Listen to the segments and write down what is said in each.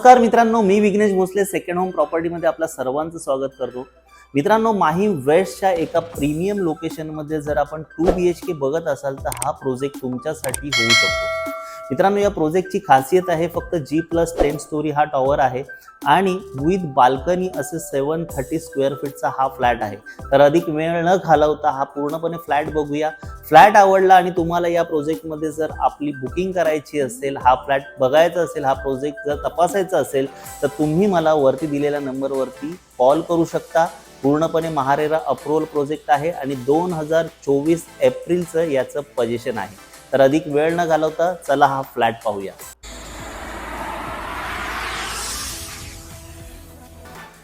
नमस्कार मित्रांनो, मी Vighnesh Bhosale second home प्रॉपर्टीमध्ये आपल्या सर्वांचं स्वागत करतो। मित्रांनो, माहीम वेस्टच्या एका प्रीमियम लोकेशनमध्ये जर आपण 2 BHK बघत असाल तर हा प्रोजेक्ट तुमच्यासाठी होऊ शकतो। मित्रांनो, या प्रोजेक्टची खासियत आहे फक्त G+10 स्टोरी हा टॉवर आहे आणि विथ बाल्कनी असे 730 स्क्वेअर फीटचा हा फ्लॅट आहे। तर अधिक वेळ न घालवता हा पूर्णपणे फ्लॅट बघूया। फ्लॅट आवडला आणि तुम्हाला या प्रोजेक्टमध्ये जर आपली बुकिंग करायची असेल, हा फ्लॅट बघायचा असेल, हा प्रोजेक्ट जर तपासायचा असेल तर तुम्ही मला वरती दिलेल्या नंबरवरती कॉल करू शकता। पूर्णपणे महारेरा अप्रूव्हल प्रोजेक्ट आहे आणि 2024 एप्रिलचं याचं पोझिशन आहे। तर अधिक वेळ न घालवता चला हा फ्लॅट पाहूया।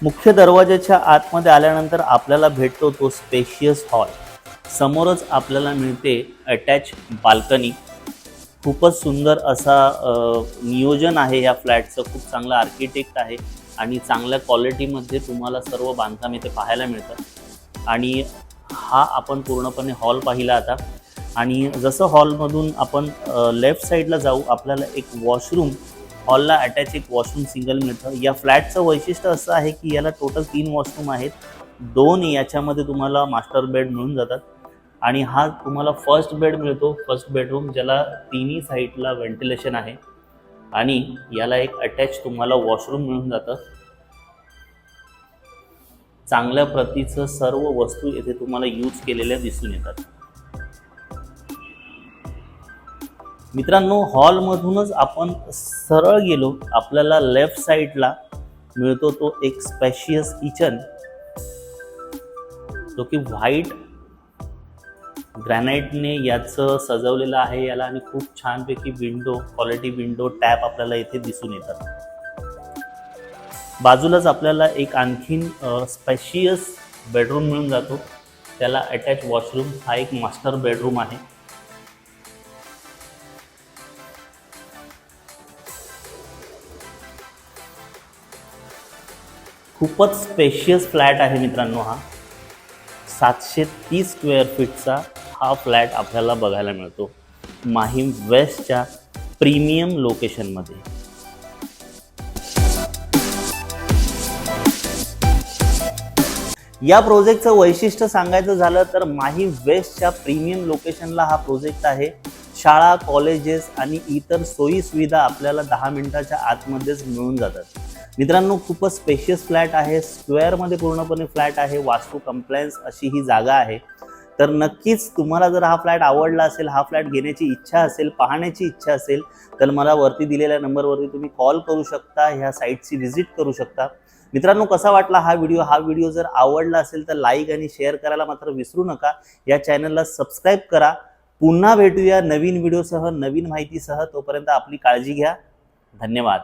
मुख्य दरवाजाच्या आतमध्ये आल्यानंतर आपल्याला भेटतो तो स्पेशियस हॉल। समोरच आपल्याला मिळते अटॅच बाल्कनी। खूपच सुंदर असा नियोजन आहे या फ्लॅटचं। खूप चांगला आर्किटेक्ट आहे आणि चांगल्या क्वालिटीमध्ये तुम्हाला सर्व बांधकाम इथे पाहायला मिळतं। आणि हा आपण पूर्णपणे हॉल पाहिला आता। आणि जसं हॉलमधून आपण लेफ्ट साईडला जाऊ, आपल्याला एक वॉशरूम, हॉलला अटॅच एक वॉशरूम सिंगल मिळतं। या फ्लॅटचं वैशिष्ट्य असं आहे की याला टोटल 3 वॉशरूम आहेत। 2 याच्यामध्ये तुम्हाला मास्टर बेड मिळून जातात आणि हा तुम्हाला फर्स्ट बेड मिळतो, फर्स्ट बेडरूम, ज्याला तिन्ही साईडला व्हेंटिलेशन आहे आणि याला एक अटॅच तुम्हाला वॉशरूम मिळून जातं। चांगल्या प्रतीचं सर्व वस्तू येथे तुम्हाला यूज केलेल्या दिसून येतात। मित्रांनो, हॉलमधूनच आपण सरळ गेलो, आपल्याला लेफ्ट साईडला मिळतो तो एक स्पेशियस किचन, जो की व्हाईट ग्रॅनाइटने याचं सजवलेलं आहे याला आणि खूप छानपैकी विंडो, क्वालिटी विंडो टॅप आपल्याला इथे दिसून येतात। बाजूलाच आपल्याला एक आणखीन स्पेशियस बेडरूम मिळून जातो, त्याला अटॅच वॉशरूम, हा एक मास्टर बेडरूम आहे। खूपच स्पेशियस फ्लॅट आहे मित्रांनो। हा 730 स्क्वेअर फीटचा हा फ्लॅट आपल्याला बघायला मिळतो माहीम वेस्टच्या प्रीमियम लोकेशनमध्ये। या प्रोजेक्टचं वैशिष्ट्य सांगायचं झालं तर माहीम वेस्टच्या प्रीमियम लोकेशनला हा प्रोजेक्ट आहे। शाळा, कॉलेजेस आणि इतर सोयी सुविधा आपल्याला 10 मिनिटाच्या आतमध्येच मिळून जातात। मित्रांनो, खूपच स्पेशियस फ्लॅट आहे, स्क्वेअरमध्ये पूर्णपणे फ्लॅट आहे, वास्तू कंप्लायन्स अशी ही जागा आहे। तर नक्कीच तुम्हाला जर हा फ्लॅट आवडला असेल, हा फ्लॅट घेण्याची इच्छा असेल, पाहण्याची इच्छा असेल तर मला वरती दिलेल्या नंबरवरती तुम्ही कॉल करू शकता, ह्या साईटची व्हिजिट करू शकता। मित्रांनो, कसा वाटला हा व्हिडिओ? हा व्हिडिओ जर आवडला असेल तर लाईक आणि शेअर करायला मात्र विसरू नका। या चॅनलला सबस्क्राईब करा। पुन्हा भेटूया नवीन व्हिडिओसह, नवीन माहितीसह। तोपर्यंत आपली काळजी घ्या। धन्यवाद।